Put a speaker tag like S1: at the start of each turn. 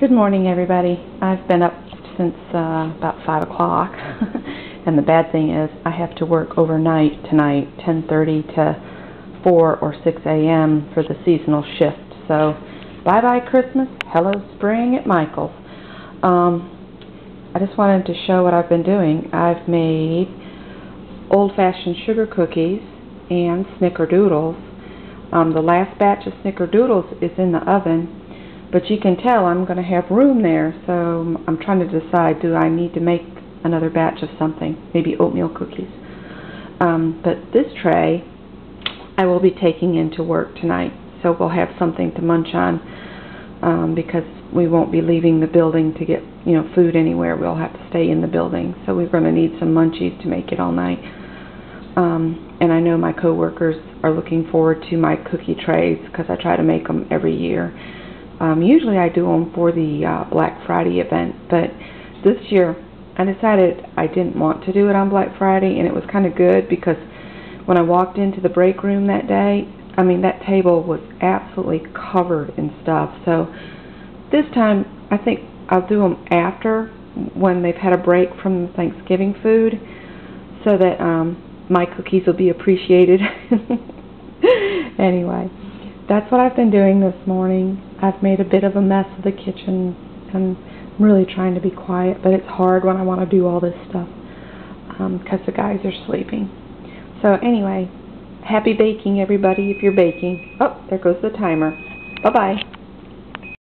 S1: Good morning, everybody. I've been up since about 5 o'clock, and the bad thing is I have to work overnight tonight, 10:30 to 4 or 6 a.m. for the seasonal shift. So, bye-bye Christmas, hello spring at Michael's. I just wanted to show what I've been doing. I've made old-fashioned sugar cookies and snickerdoodles. The last batch of snickerdoodles is in the oven, but you can tell I'm going to have room there, so I'm trying to decide, do I need to make another batch of something, maybe oatmeal cookies. But this tray I will be taking into work tonight, so we'll have something to munch on, because we won't be leaving the building to get food anywhere. We'll have to stay in the building, so we're going to need some munchies to make it all night. And I know my coworkers are looking forward to my cookie trays because I try to make them every year. Usually I do them for the Black Friday event, but this year I decided I didn't want to do it on Black Friday, and it was kind of good because when I walked into the break room that day, I mean, that table was absolutely covered in stuff. So this time I think I'll do them after, when they've had a break from Thanksgiving food, so that my cookies will be appreciated. Anyway, that's what I've been doing this morning. I've made a bit of a mess of the kitchen. I'm really trying to be quiet, but it's hard when I want to do all this stuff because the guys are sleeping. So anyway, happy baking, everybody, if you're baking. Oh, there goes the timer. Bye-bye.